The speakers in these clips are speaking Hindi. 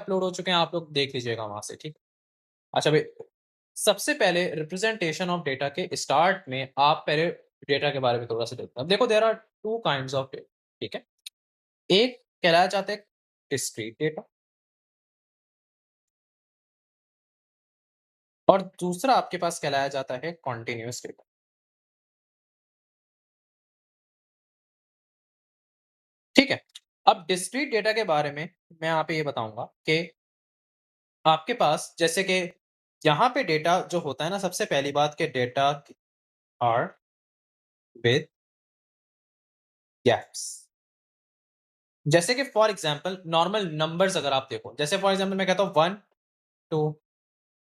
अपलोड हो चुके हैं, आप लोग देख लीजिएगा वहाँ से, ठीक है? अच्छा भाई, सबसे पहले रिप्रेजेंटेशन ऑफ डेटा के स्टार्ट में आप पहले डेटा के बारे में थोड़ा-सा देखते हैं। अब देखो there are 2 kinds of data, ठीक है? एक कहलाया जाता है डिस्क्रीट डेटा और दूसरा आपके पास कहलाया जाता है कंटीन्यूअस डेटा, ठीक है? अब डिस्क्रीट डेटा के बारे में मैं यहाँ पे ये बताऊँगा कि आपके पास जैसे कि यहाँ पे डेटा जो होता है ना, सबसे पहली बात कि डेटा आर विद गैप्स। जैसे कि फॉर एग्जांपल नॉर्मल नंबर्स अगर आप देखो, जैसे फॉर एग्जांपल मैं कहता हूँ 1, 2,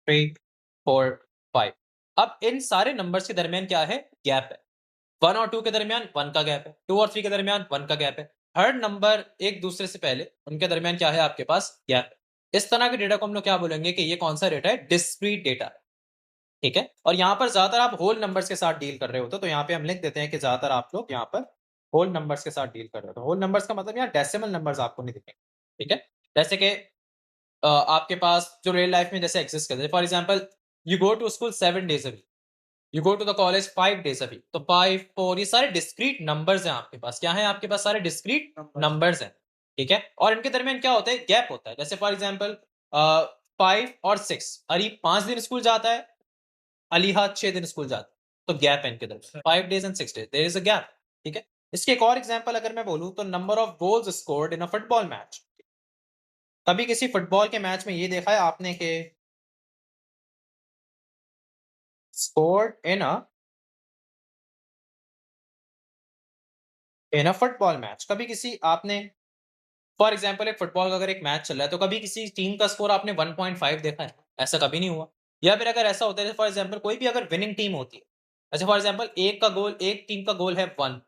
3, 4, 5। अब इन सारे नंबर्स के दरमियान क्या है? गैप है। 1 और 2 के दरमियान 1 का गैप है। 2 और 3 के दरमियान 1 का गैप है। हर नंबर एक दूसरे से पहले उनके दरमियान क्या है? आपके पास गैप है। इस तरह के डेटा को हम लोग क्या बोलेंगे कि ये कौन-सा डेटा है? डिस्क्रीट डेटा है। ठीक है? और यहाँ पर ज़्यादातर आप होल नंबर्स के साथ डील कर रहे होते हो, तो यहाँ पे हम लिख देते हैं कि ज़्यादातर आप लोग यहाँ पर होल नंबर्स के साथ डील कर रहे हो। तो होल नंबर्स का मतलब यहाँ डेसिमल नंबर्स आपको नहीं दिखेंगे। ठीक है? जैसे कि आपके पास जो रियल लाइफ में जैसे एक्सिस्ट करते हैं, for example you go to school 7 days a week, you go to the college 5 days a week, तो 5, 4 ये सारे डिस्क्रीट नंबर्स हैं आपके पास। क्या हैं आपके पास? सारे डिस्क्रीट नंबर्स हैं, ठीक है? और इनके दरमियान क्या होता है? गैप होता है। जैसे फॉर एग्जांपल 5 और 6, अरीब 5 दिन स्कूल जाता है, अलीहा 6 दिन स्कूल जाता है, तो गैप है इनके दरमियान 5 days and 6 days, there is a gap, ठीक है? इसके एक और एग्जांपल अगर मैं बोलूँ तो number of goals scored in a football match. कभी किसी फुटबॉल के मैच में ये देखा है आपने कि scored in a football match, कभी किसी आपने फॉर एग्जांपल एक फुटबॉल का अगर एक मैच चल रहा है, तो कभी किसी टीम का स्कोर आपने 1.5 देखा है? ऐसा कभी नहीं हुआ। या फिर अगर ऐसा होता है फॉर एग्जांपल कोई भी अगर विनिंग टीम होती है, अच्छा फॉर एग्जांपल एक टीम का गोल है 1,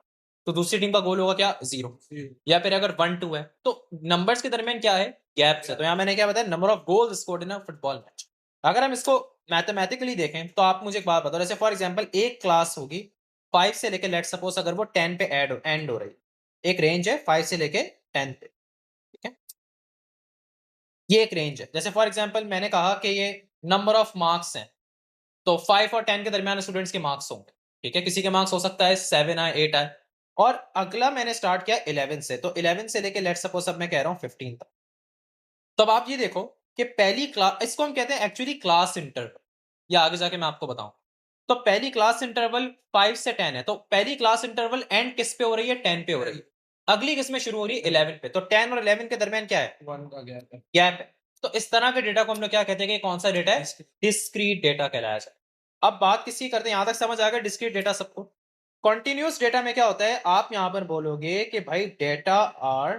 तो दूसरी टीम का गोल होगा क्या? 0। या फिर अगर 1-2 है, तो नंबर्स के दरमियान क्या है? गैप्स है। तो यहाँ मैंने क्या बताया? Number of goals scored in a football match. अगर हम इसको मैथमेटिकली देखें, तो आप मुझे एक बात बताओ, जैसे फॉर एग्जांपल एक क्लास होगी 5 से लेके, लेट्स सपोज अगर वो 10 पे एंड हो रही है। एक रेंज है 5 से लेके 10 पे, ठीक है? ये एक रेंज है। जैसे फॉर एग्जांपल मैंने कहा कि ये नंबर ऑफ मार्क्स हैं, तो 5 और 10 के दरमियान स्टूडेंट्स के मार्क्स होंगे, ठीक है? किसी के मार्क्स हो सकता है 7 आए, 8 आए। और अगला मैंने स्टार्ट किया 11 से, तो 11 से लेके लेट्स सपोज अब मैं कह रहा हूँ 15 तक। तो अब आप ये देखो कि पहली क्लास, इसको हम कहते हैं एक्चुअली क्लास इंटरवल, या आगे जाके मैं आपको बताऊँ। तो पहली क्लास इंटरवल 5 से 10 है, तो पहली क्लास इंटरवल एंड किस पे हो रही है? 10 पे हो रही है। अगली किस में शुरू हो रही है? 11 पे। तो 10 और 11 के दरमियान क्या है? 1 का गैप है। तो इस तरह के डेटा को हम लोग क्या कहते हैं कि कौन सा डेटा है? डिस्क्रीट डेटा कहलाया जाए। अब बात किसकी करते हैं? यहां तक समझ आ गया डिस्क्रीट डेटा सबको? कॉन्टिन्यूअस डेटा में क्या होता है? आप यहां पर बोलोगे कि भाई data are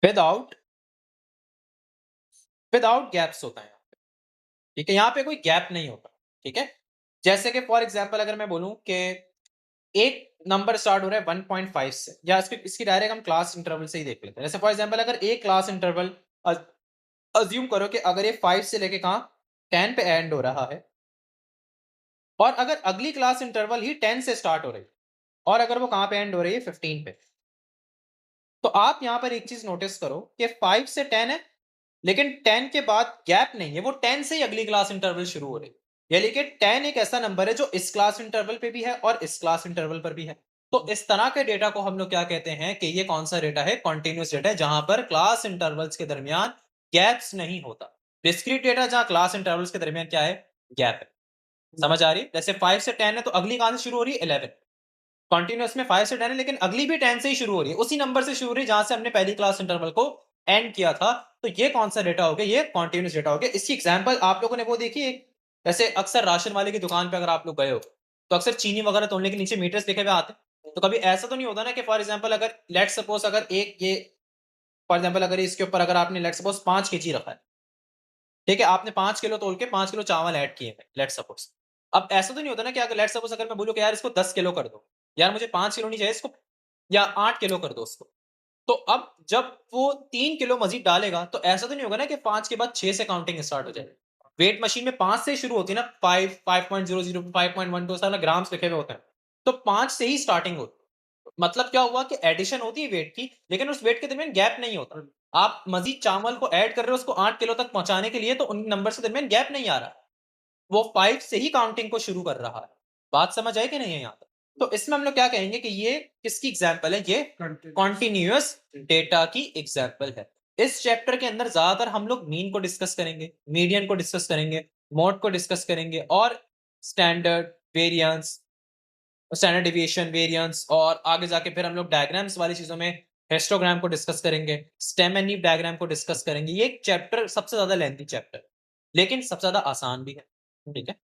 without without gaps होता है, ठीक है? यहाँ पे कोई गैप नहीं होता, ठीक है? जैसे कि फॉर एग्जांपल अगर मैं बोलूं कि एक नंबर स्टार्ट हो रहा है 1.5 से, या इसकी डायरेक्ट हम क्लास इंटरवल से ही देख लेते हैं। जैसे फॉर एग्जांपल अगर एक क्लास इंटरवल अज्यूम करो कि अगर ये 5 से लेके कहाँ 10 पे एंड हो रहा है, और अगर अगली क्लास इंटरवल ही 10 से स्टार्ट हो रही है, और अगर वो कहाँ पे एंड हो रही है 15 पे, तो आप यहाँ पर एक चीज नोटिस करो कि 5 से 10 है, लेकिन 10 के बाद गैप नहीं है, वो 10 से ही अगली क्लास इंटरवल शुरू हो रही है। यानी कि 10 एक ऐसा नंबर है जो इस क्लास इंटरवल पे भी है और इस क्लास इंटरवल पर भी है। तो इस तरह के डेटा को हम लोग क्या कहते हैं कि ये कौन सा डेटा है? कॉन्टिन्यूस डेटा है, जहां पर क्लास इंटरवल्स के दरमियान गैप्स नहीं होता। डिस्क्रीट डेटा जहां क्लास इंटरवल्स के दरमियान क्या है? गैप है। समझ आ रही है? जैसे 5 से 10 है, तो अगली कहां से शुरू हो रही है? 11। कंटीन्यूअस में 5 से 10 है, लेकिन अगली भी 10 से ही शुरू हो रही है, उसी नंबर से शुरू हो रही है जहां से हमने पहली क्लास इंटरवल को एंड किया था। तो ये कौन सा डेटा हो गया? ये कंटीन्यूअस डेटा हो गया। इसकी एग्जांपल आप लोगों ने वो देखी है, जैसे अक्सर राशन वाले की दुकान पे अगर आप लोग गए हो, तो अक्सर चीनी वगैरह तोलने के नीचे मीटर्स लिखे हुए आते हैं। तो कभी ऐसा तो नहीं होता ना कि फॉर एग्जांपल अगर लेट्स सपोज अगर एक ये फॉर एग्जांपल अगर इसके ऊपर अगर आपने लेट्स सपोज 5 केजी रखा है, ठीक है? आपने 5 किलो तोल के 5 किलो चावल ऐड किए हैं, लेट्स सपोज। अब ऐसा तो नहीं होता ना कि अगर लेट्स सपोज अगर मैं बोलूँ कि यार इसको 10 किलो कर दो, यार मुझे 5 किलो नहीं चाहिए इसको, या 8 किलो कर दो उसको। तो अब जब वो 3 किलो मज़ीद डालेगा, तो ऐसा तो नहीं होगा ना कि 5 के बाद 6 से काउंटिंग स्टार्ट हो जाए। वेट मशीन में 5 से शुरू होती है ना, 5, 5.00, 5.12 सारा ग्राम्स लिखे हुए होते हैं। तो 5 से ही स्टार्टिंग होती है। मतलब क्या हुआ कि एडिशन होती है वेट की, लेकिन उस वेट के दरमियान गैप नहीं होता। आप मज़ीद चावल को ऐड कर रहे हो उसको 8 किलो तक पहुँचाने के लिए, तो उन नंबर्स के दरमियान गैप नहीं आ रहा। वो 5 से ही काउंटिंग को शुरू कर रहा है। बात समझ आई कि नहीं है यहाँ तक? तो इसमें हम लोग क्या कहेंगे कि ये किसकी एग्ज़ाम्पल है? ये कॉन्टिन्यूअस डेटा की एग्ज़ाम्पल है। इस चैप्टर के अंदर ज़्यादातर हम लोग मीन को डिस्कस करेंगे, मीडियन को डिस्कस करेंगे, मोड को डिस्कस करेंगे और standard, variance, standard deviation, variance और आगे जाके फिर हम लोग डायग्राम्स वाली चीज़ों में हिस्टोग्राम को डिस्कस करेंगे, स्टेम एंड लीफ डायग्राम को डिस्कस करेंगे। ये चैप्टर सबसे ज़्यादा लेंथी चैप्टर, लेकिन सबसे ज़्यादा आसान भी है। ठीक है?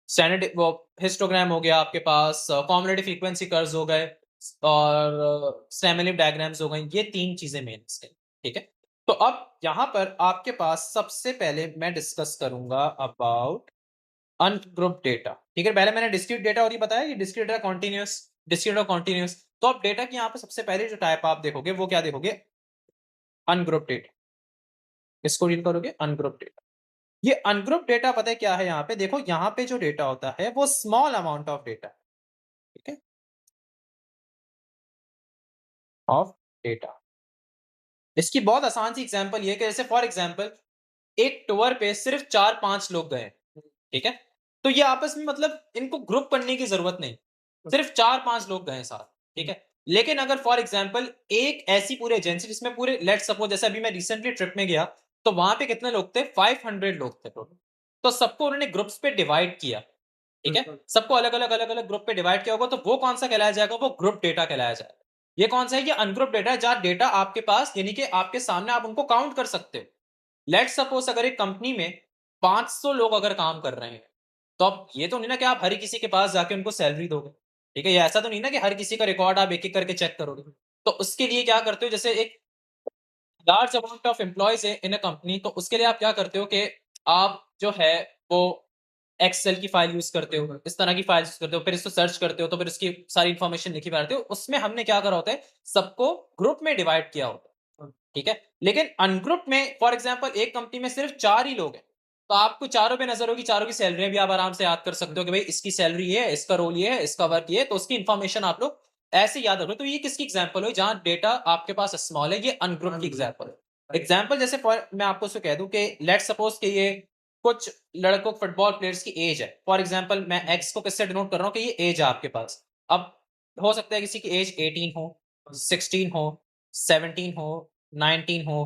स्टैंडर्ड वो हिस्टोग्राम हो गया आपके पास, कॉम्युलेटिव फ्रीक्वेंसी कर्व्स हो गए और स्टेम एंड लीफ डायग्राम्स हो गए। ये 3 चीज़ें मेन इसके। ठीक है? तो अब यहाँ पर आपके पास सबसे पहले मैं डिस्कस करूँगा अबाउट अनग्रुप्ड डेटा। ठीक है? पहले मैंने डिस्क्रीट डेटा और ये बताया कि डिस्क्रीट डेटा कंटीन्यूअस, डिस्क्रीट और कंटीन्यूअस। तो अब डेटा की यहाँ पे सबसे पहले जो टाइप आप देखोगे वो क्या देखोगे? Ungrouped data. किसको डील करोगे? Ungrouped data. ये अनग्रुप्ड डेटा पता है क्या है यहाँ पे? देखो यहाँ पे जो डेटा होता है वो स्मॉल अमाउंट ऑफ डेटा, ठीक है? Of data. इसकी बहुत आसान सी एग्जांपल ये है कि जैसे फॉर एग्जांपल एक टूर पे सिर्फ 4-5 लोग गए, ठीक है? तो ये आपस में मतलब इनको ग्रुप करने की ज़रूरत नहीं। सिर्फ 4-5 लोग गए साथ, ठीक है? लेकिन अगर फॉर एग्जांपल एक ऐसी पूरी एजेंसी जिसमें पूरे लेट्स सपोज़ जैसे अभी मैं रिसेंटली ट्रिप में गया, तो वहाँ पे कितने लोग थे? 500 लोग थे टोटल। तो सबको उन्होंने ग्रुप्स पे डिवाइड किया, ठीक है? सबको अलग-अलग, अलग-अलग ग्रुप पे डिवाइड किया होगा तो वो कौन-सा कहलाया जाएगा? वो ग्रुप डेटा कहलाया जाएगा। ये कौन-सा है? ये अनग्रुप्ड डेटा है जहाँ डेटा आपके पास यानी कि आपके सामने आप उनको काउंट कर सकते हो। लेट्स सपोज अगर एक कंपनी में 500 लोग अगर काम कर रहे हैं, तो अब ये तो नहीं ना कि आप हर किसी के पास जाके उनको सैलरी दोगे, ठीक है? ये ऐसा तो नहीं ना कि हर किसी का रिकॉर्ड आप एक-एक करके चेक करोगे। तो उसके लिए क्या करते हो जैसे एक लार्ज अमाउंट ऑफ एम्प्लॉइज़ है इन अ कंपनी तो उसके लिए आप क्या करते हो कि आप जो है वो एक्सेल की फाइल यूज़ करते हो, इस तरह की फाइल्स यूज़ करते हो, फिर इसको सर्च करते हो तो फिर उसकी सारी इन्फॉर्मेशन लिखी हुई आती है। उसमें हमने क्या करा होता है, सबको ग्रुप में डिवाइड किया होता है। ठीक है? लेकिन अनग्रुप में फॉर एग्ज़ाम्पल एक कंपनी में सिर्फ 4 ही लोग हैं, तो आपको चारों पे नज़र होगी, चारों की सैलरियाँ भी आप आराम से याद कर सकते हो कि भाई इसकी सैलरी ये है, इसका रोल ये है, इसका वर्क ये है, तो उसकी इन्फॉर्मेशन आप लोग ऐसे याद रखो। तो ये किसकी एग्ज़ाम्पल हुई जहाँ डेटा आपके पास स्मॉल है, ये अनग्रुप की एग्ज़ाम्पल है। एग्ज़ाम्पल जैसे फॉर मैं आपको उसको कह दूँ कि लेट्स सपोज़ कि ये कुछ लड़कों फुटबॉल प्लेयर्स की एज है। फॉर एग्ज़ाम्पल मैं एक्स को किससे डिनोट कर रहा हूँ कि ये एज है आपके पास। अब हो सकता है किसी की एज 18 हो, 16 हो, 17 हो, 19 हो,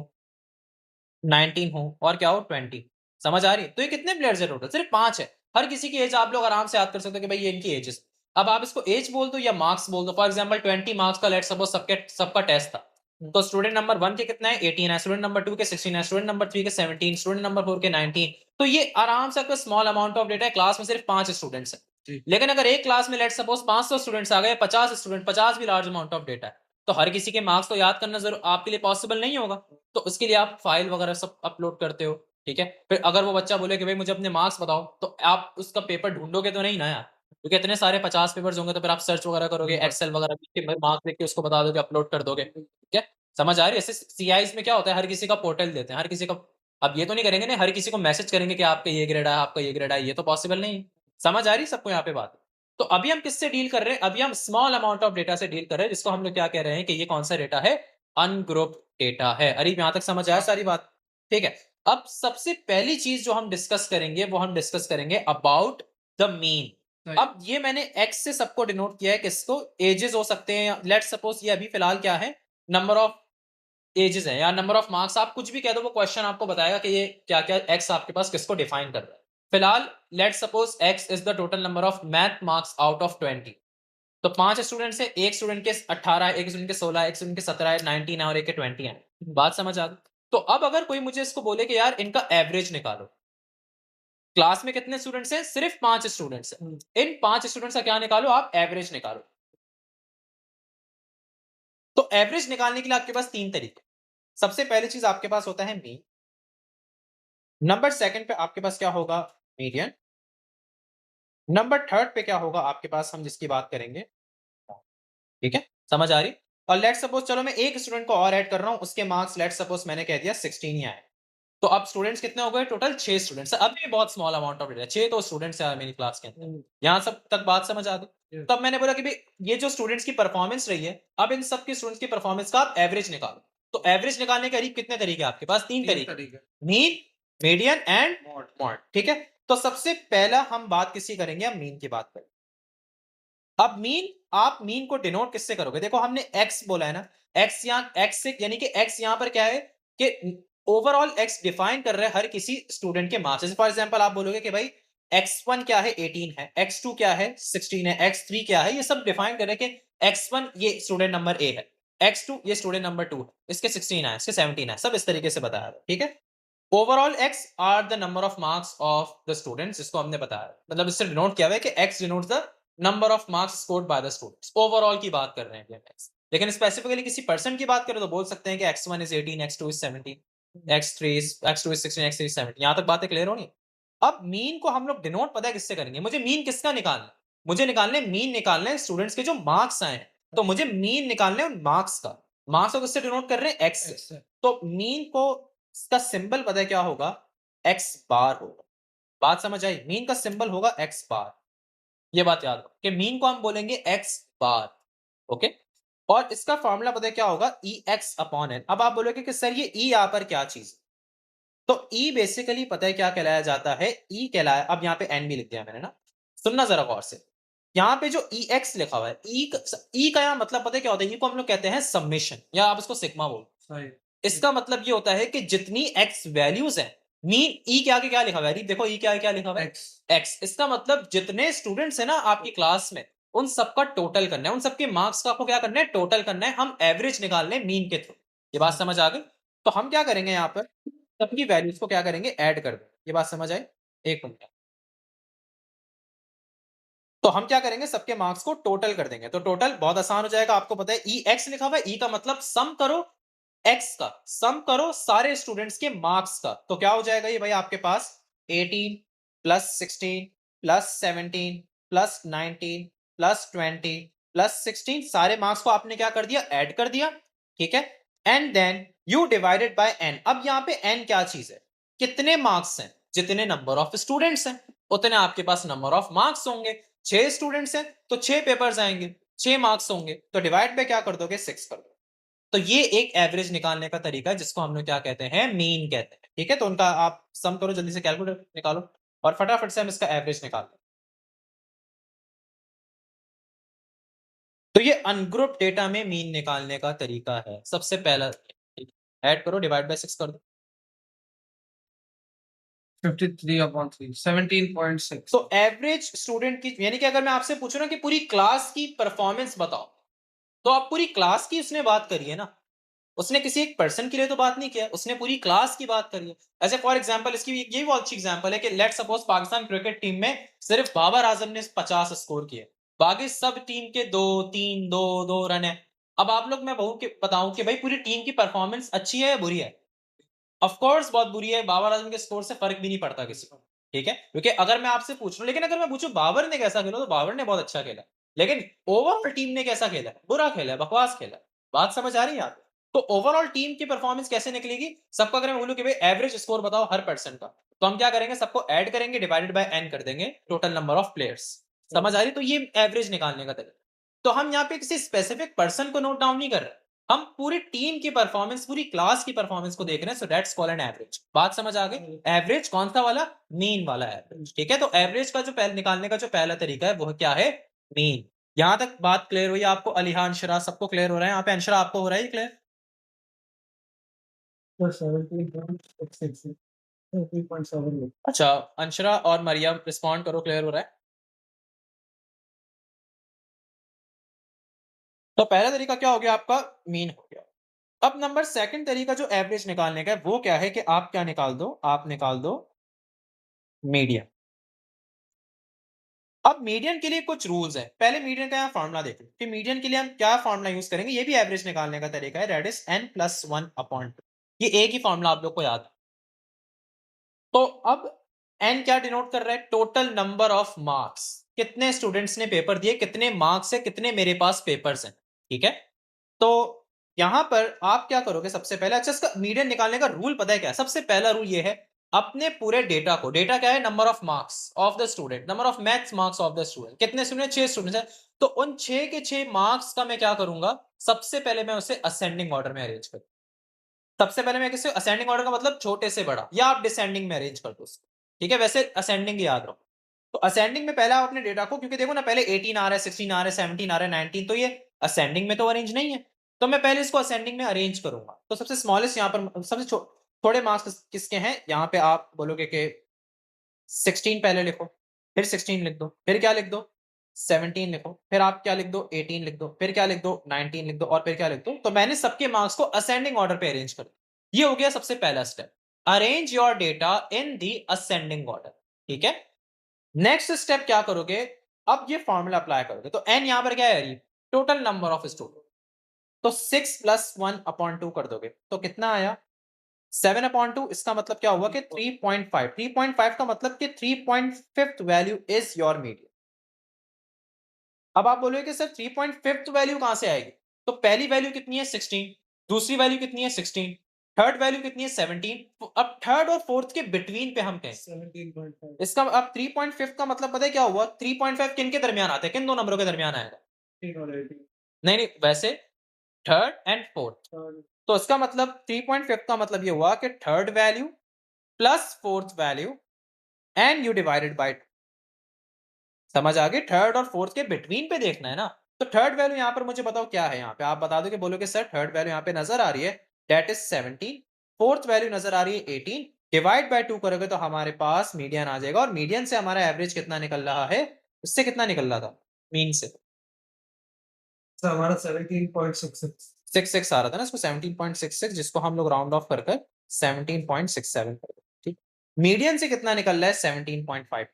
19 हो और क्या हो 20 समझ आ रही है? तो ये कितने प्लेयर्स है टोटल? सिर्फ 5 है। हर किसी की एज आप लोग आराम से याद कर सकते हो कि भाई ये इनकी एजेस। अब आप इसको एज बोल दो या मार्क्स बोल दो। फॉर एग्ज़ाम्पल 20 मार्क्स का लेट्स सपोज़ सबका टेस्ट था। तो स्टूडेंट नंबर 1 के कितना है 18 है, स्टूडेंट नंबर 2 के 16 है, स्टूडेंट नंबर 3 के 17, स्टूडेंट नंबर 4 के 19। तो ये आराम से आपका स्मॉल अमाउंट ऑफ डेटा है, क्लास में सिर्फ 5 स्टूडेंट्स हैं। लेकिन अगर एक क्लास में लेट्स सपोज़ 500 स्टूडेंट्स आ गए, 50 स्टूडेंट, 50 भी लार्ज अमाउंट ऑफ डेटा है। तो हर किसी के मार्क्स तो याद करना ज़रू आपके लिए पॉसिबल नहीं होगा। तो उसके लिए आप फाइल वगैरह सब अपलोड करते हो, ठीक है? फिर अगर वो बच्चा बोले कि भई मुझे अपने मार्क्स बताओ, तो आप उसका पेपर ढूँढोगे तो नहीं ना यार, क्योंकि इतने सारे 50 पेपर्स होंगे तो फिर आप सर्च वगैरह करोगे, एक्सेल वगैरह देख के मार्क्स देख के उसको बता दोगे, अपलोड कर दोगे, ठीक है? समझ आ रही है? ऐसे सीआईज़ में क्या होता है हर किसी का पोर्टल देते हैं, हर किसी का अब ये तो नहीं करेंगे ना हर किसी को मैसेज करेंगे कि आपका ये ग्रेड आया, आपका ये ग्रेड आया, ये तो पॉसिबल नहीं है। समझ आ रही है सबको यहाँ पे बात? तो अभी हम किससे डील कर रहे हैं? अभी हम स्मॉल अमाउंट ऑफ डेटा से डील कर रहे हैं, जिसको हम लोग क्या कह रहे हैं कि ये कौन-सा डेटा है? अनग्रुप्ड डेटा है। अरे यहाँ तक समझ आया सारी बात? ठीक है। अब सबसे पहली चीज़ जो हम डिस्कस करेंगे, वो हम डिस्कस करेंगे अबाउट द मीन। अब ये मैंने एक्स से सबको डिनोट किया है किसको? एजेस हो सकते हैं, लेट्स सपोज़ ये अभी फिलहाल क्या है? नंबर ऑफ एजेस है या नंबर ऑफ मार्क्स आप कुछ भी कह दो, वो क्वेश्चन आपको बताएगा कि ये क्या-क्या एक्स आपके पास किसको डिफाइन कर रहा है। फिलहाल let's suppose x is the total number of math marks out of 20। तो 5 स्टूडेंट्स हैं, 1 स्टूडेंट के 18 है, 1 स्टूडेंट के 16 है, 1 स्टूडेंट के 17 है, 19 है और 1 के 20 है। बात समझ आ गई? तो अब अगर कोई मुझे इसको बोले कि यार इनका एवरेज निकालो। क्लास में कितने स्टूडेंट्स हैं? सिर्फ 5 स्टूडेंट्स हैं। इन 5 स्टूडेंट्स का क्या निकालो आप? एवरेज निकालो। तो एवरेज निकालने के लिए आपके पास 3 तरीके। सबसे पहली चीज़ आपके पास होता है मीन। नंबर 2 पे आपके पास क्या होगा? मीडियन। नंबर 3 पे क्या होगा आपके पास हम जिसकी बात करेंगे, ठीक है? समझ आ रही? और लेट्स सपोज़ चलो मैं एक स्टूडेंट को और ऐड कर रहा हूँ, उसके मार्क्स लेट्स सपोज़ मैंने कह दिया 16 ही आए। तो अब स्टूडेंट्स कितने हो गए? Total 6 students. अब भी बहुत स्मॉल अमाउंट ऑफ डेटा है, 6 तो स्टूडेंट्स हैं मेरी क्लास के अंदर। यहाँ सब तक बात समझ आ गई? तब मैंने बोला कि भाई ये जो स्टूडेंट्स की परफॉर्मेंस रही है, अब इन सब के स्टूडेंट्स की परफॉर्मेंस का आप एवरेज निकालो। तो एवरेज निकालने के करीब कितने तरीके आपके पास? 3 तरीके, मीन, मीडियन एंड मॉड, ठीक है? तो सबसे पहला हम बात किसकी करेंगे? हम मीन की बात करेंगे। अब मीन, आप मीन को डिनोट किससे करोगे? देखो हमने x बोला है ना, x यहाँ x से, यानी कि x यहाँ पर क्या है कि ओवरऑल x डिफाइन कर रहा है हर किसी स्टूडेंट के मार्क्स। जैसे फॉर एग्जांपल आप बोलोगे कि भाई x1 क्या है? 18 है, x2 क्या है? 16 है, x3 क्या है? ये सब डिफाइन कर रहे हैं कि x1 ये स्टूडेंट नंबर A है, x2 ये स्टूडेंट नंबर 2 है, इसके 16 है, इसके 17 है, सब इस तरीके से बताया है, ठीक है? Overall x are the number of marks of the students, जिसको हमने बताया, मतलब इससे डिनोट किया हुआ है कि x denotes the number of marks scored by the students. Overall की बात कर रहे हैं x, लेकिन स्पेसिफिकली किसी पर्सन की बात करें तो बोल सकते हैं कि x1 is 18, x2 is 17, x2 is 16, x3 is 17। यहां तक बातें क्लियर होनी। अब मीन को हम लोग डिनोट पता है किससे करेंगे? मुझे मीन किसका निकालना है? मुझे निकालने मीन निकालना है स्टूडेंट्स के जो मार्क्स आए हैं, तो मुझे मीन निकालने उन मार्क्स का। मार्क्स को किससे डिनोट कर रहे हैं? x से। तो मीन को इसका सिंबल पता है क्या होगा? एक्स बार होगा। बात समझ आई? मीन का सिंबल होगा एक्स बार। ये बात याद रखो कि मीन को हम बोलेंगे एक्स बार, ओके? और इसका फॉर्मूला पता है क्या होगा? ई एक्स अपॉन एन। अब आप बोलोगे कि सर ये ई यहां पर क्या चीज? तो ई बेसिकली पता है क्या कहलाया जाता है? ई कहलाया, अब यहाँ पे एन भी लिख दिया मैंने ना, सुनना जरा गौर से। यहाँ पे जो ई एक्स लिखा हुआ है, ई का यहाँ मतलब पता है क्या होता है? ई को हम लोग कहते हैं सबमिशन, या आप इसको सिग्मा बोलो। इसका मतलब ये होता है कि जितनी एक्स वैल्यूज हैं, मीन ई के आगे क्या लिखा हुआ है? देखो ई के आगे क्या लिखा हुआ है? एक्स। इसका मतलब जितने स्टूडेंट्स हैं ना आपकी क्लास में, उन सबका टोटल करना है, उन सबके मार्क्स का आपको क्या करना है? टोटल करना है। हम एवरेज निकालने मीन के थ्रू। ये बात समझ आ गई? तो हम क्या करेंगे यहाँ पर? सबकी वैल्यूज को क्या करेंगे? ऐड कर दो। ये बात समझ आई? एक मिनट। तो हम क्या करेंगे? सबके मार्क्स को टोटल कर देंगे। तो टोटल बहुत आसान हो जाएगा, आपको पता है ई एक्स लिखा हुआ है, ई का मतलब सम करो एक्स का, सम करो सारे स्टूडेंट्स के मार्क्स का। तो क्या हो जाएगा ये भाई आपके पास? 18 plus 16 plus 17 plus 19 plus 20 plus 16, सारे मार्क्स को आपने क्या कर दिया? ऐड कर दिया, ठीक है? And then you divided by n. अब यहाँ पे एन क्या चीज है? कितने मार्क्स हैं? जितने नंबर ऑफ स्टूडेंट्स हैं उतने आपके पास नंबर ऑफ मार्क्स होंगे। 6 स्टूडेंट्स हैं तो 6 पेपर्स आएंगे, 6 मार्क्स होंगे, तो डिवाइड बाय क्या कर दोगे? 6 कर दो। तो ये एक एवरेज निकालने का तरीका है, जिसको हम लोग क्या कहते हैं? मीन कहते हैं, ठीक है? तो उनका आप सम करो, जल्दी से कैलकुलेटर निकालो और फटाफट से हम इसका एवरेज निकाल लें। तो ये अनग्रुप डेटा में मीन निकालने का तरीका है। सबसे पहला ऐड करो, डिवाइड बाय 6 कर दो। 53/3 17.6। तो एवरेज स्टूडेंट की, यानी कि अगर मैं आपसे पूछूं ना कि पूरी क्लास की परफॉर्मेंस बताओ, तो आप पूरी क्लास की उसने बात करी है ना, उसने किसी एक पर्सन के लिए तो बात नहीं किया, उसने पूरी क्लास की बात करी है। ऐसे फॉर एग्जांपल इसकी ये बहुत अच्छी एग्जांपल है कि let suppose Pakistan cricket team में सिर्फ बाबर आजम ने 50 स्कोर किए, बाकी सब टीम के 2 3 2 2 रन है। अब आप लोग, मैं बताऊं कि भाई पूरी टीम की परफॉर्मेंस अच्छी है या बुरी है? ऑफ कोर्स बहुत बुरी है। बाबर आजम के स्कोर से फर्क भी नहीं पड़ता किसी को, ठीक है? क्योंकि अगर मैं आपसे पूछ लूं, लेकिन अगर मैं पूछूं बाबर ने कैसा खेला, तो बाबर ने बहुत अच्छा खेला, लेकिन ओवरऑल टीम ने कैसा खेला? बुरा खेला, बकवास खेला। बात समझ आ रही है आप? तो ओवरऑल टीम की परफॉर्मेंस कैसे निकलेगी? सबको अगर मैं बोलूं कि भाई एवरेज स्कोर बताओ हर पर्सन का, तो हम क्या करेंगे? सबको ऐड करेंगे, डिवाइडेड बाय एन कर देंगे, टोटल नंबर ऑफ प्लेयर्स। समझ आ रही? तो ये एवरेज निकालने का तरीका। तो हम यहाँ पे किसी स्पेसिफिक पर्सन को नोट डाउन नहीं कर रहे, हम पूरी टीम की परफॉर्मेंस, पूरी क्लास की परफॉर्मेंस को देख रहे हैं। So that's called an average. बात समझ आ गई? एवरेज कौन सा वाला? मीन वाला एवरेज, ठीक है? तो एवरेज का जो निकालने का जो पहला तरीका है वो क्या है? मीन। यहां तक बात क्लियर हुई आपको? अलीहान, शरा, सबको क्लियर हो रहा है? यहाँ पे अंशरा आपको हो रहा है क्लियर? 17.7। अच्छा, अंशरा और मरियम रिस्पॉन्ड करो, क्लियर हो रहा है? तो पहला तरीका क्या हो गया आपका? मीन हो गया। अब नंबर सेकंड तरीका जो एवरेज निकालने का है वो क्या है कि आप क्या निकाल दो? आप निकाल दो मीडियन। अब मीडियन के लिए कुछ रूल्स है। पहले मीडियन का यहाँ फॉर्मूला देखो कि मीडियन के लिए हम क्या फॉर्मूला यूज करेंगे। ये भी एवरेज निकालने का तरीका है, दैट इज n+1/2। ये एक ही फॉर्मूला आप लोग को याद है। तो अब n क्या डिनोट कर रहा है? Total number of marks. कितने स्टूडेंट्स ने पेपर दिए, कितने मार्क्स है, कितने मेरे पास पेपर्स हैं, ठीक है? तो यहां पर आप क्या करोगे? सबसे पहले, अच्छा इसका मीडियन निकालने का रूल पता है क्या है? सबसे पहला रूल ये है अपने पूरे डेटा को, डेटा क्या है? Number of marks of the student, number of maths marks of the student. कितने स्टूडेंट? 6 स्टूडेंट्स हैं। तो उन 6 के 6 मार्क्स का मैं क्या करूंगा? सबसे पहले मैं उसे असेंडिंग ऑर्डर में अरेंज करूँ। सबसे पहले मैं किसे असेंडिंग ऑर्डर का मतलब छोटे से बड़ा, या आप डिसेंडिंग में अरेंज कर दो उसको। ठीक है, वैसे असेंडिंग याद रखो। तो असेंडिंग में पहले आप अपने डेटा को, क्योंकि देखो ना पहले 18 आ रहा है, 16 आ रहा है, 17 आ रहा है, 19, तो ये असेंडिंग में तो अरेंज नहीं है। तो मैं पहले इसको असेंडिंग में अरेंज करूंगा। तो सबसे स्मॉलेस्ट यहाँ पर सबसे थोड़े मार्क्स किसके हैं? यहाँ पे आप बोलोगे कि 16 पहले लिखो, फिर 16 लिख दो, फिर क्या लिख दो? 17 लिखो, फिर आप क्या लिख दो? 18 लिख दो, फिर क्या लिख दो? 19 लिख दो, और फिर क्या लिख दो? तो मैंने सबके मार्क्स को असेंडिंग ऑर्डर पे अरेंज कर दिया। ये हो गया सबसे पहला step, arrange your data in the ascending order. ठीक है, नेक्स्ट स्टेप क्या करोगे? अब ये फॉर्मूला अप्लाई करोगे। तो n यहां पर क्या है? Total number of student. तो 6 प्लस 1/2 कर दोगे तो कितना आया? 7/2। इसका मतलब क्या हुआ कि 3.5। 3.5 का मतलब कि 3.5 वैल्यू इज योर मीडियन। अब आप बोलोगे कि सर 3.5 वैल्यू कहां से आएगी? तो पहली वैल्यू कितनी है? 16। दूसरी वैल्यू कितनी है? 16। थर्ड वैल्यू कितनी है? 17। तो अब थर्ड और फोर्थ के बिटवीन पे हम कहें 17.5 इसका, अब 3.5 का मतलब पता है क्या हुआ? 3.5 किन के दरमियान आता है? किन दो नंबरों के दरमियान आएगा? और 18 नहीं नहीं, वैसे थर्ड एंड फोर्थ। और तो इसका मतलब 3.5 का मतलब ये हुआ कि third value plus fourth value and you divided bye. समझ आ गई? थर्ड और फोर्थ के बिटवीन पे देखना है ना। तो थर्ड वैल्यू यहां पर मुझे बताओ क्या है? यहां पे आप बता दो कि बोलोगे सर थर्ड वैल्यू यहां पे नजर आ रही है, दैट इज 17। फोर्थ वैल्यू नजर आ रही है 18। डिवाइड बाय 2 करोगे तो हमारे पास मीडियन आ जाएगा, और मीडियन से हमारा एवरेज कितना निकल रहा है? उससे कितना निकल रहा था? मीन से हमारा 17.66 6 आ रहा था ना, इसको 17.66, जिसको हम लोग राउंड ऑफ कर कर 17.67 कर दें। ठीक, मीडियन से कितना निकल रहा है? 17.5।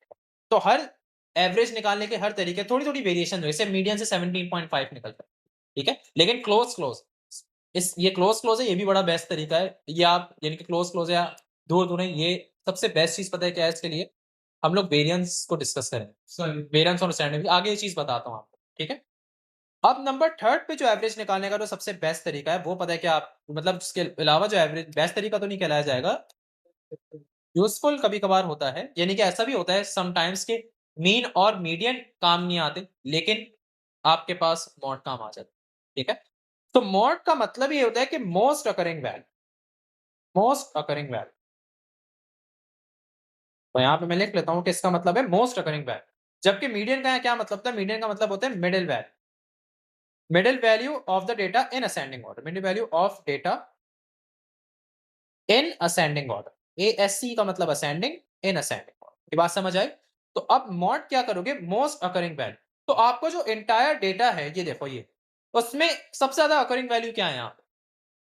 तो हर एवरेज निकालने के हर तरीके, थोड़ी थोड़ी वेरिएशन है, जैसे मीडियन से 17.5 निकल रहा है। ठीक है, लेकिन क्लोज क्लोज, इस ये क्लोज क्लोज है, ये भी बड़ा बेस्ट तरीका है। ये आप यानी कि क्लोज क्लोज या दूर दूर है, ये सबसे बेस्ट चीज पता है क्या है इसके लिए? हम लोग वेरिएंस को डिस्कस करें, सॉरी वेरिएंस और स्टैंडर्ड आगे ये चीज बताता हूँ आपको। ठीक है, अब नंबर थर्ड पे जो एवरेज निकालने का जो सबसे बेस्ट तरीका है वो पता है क्या? आप मतलब इसके अलावा जो एवरेज बेस्ट तरीका तो नहीं कहलाया जाएगा, यूजफुल कभी कभार होता है, यानी कि ऐसा भी होता है समटाइम्स के मीन और मीडियन काम नहीं आते, लेकिन आपके पास मॉड काम आ जाता है। ठीक है, तो मॉड का मतलब ये होता है कि most occurring value, most occurring value. तो यहां पे मैं लिख लेता हूं कि इसका मतलब है मोस्ट अकरिंग वैल्यू, जबकि मीडियन का क्या मतलब था? मीडियन का मतलब होता है middle value, middle value of the data in ascending order, middle value of data in ascending order. ASC का मतलब असेंडिंग, इन असेंडिंग ऑर्डर। ये बात समझ आई? तो अब मॉड क्या करोगे? Most occurring value. तो आपको जो एंटायर डेटा है, ये देखो, ये उसमें सबसे ज्यादा अकरिंग वैल्यू क्या है? यहाँ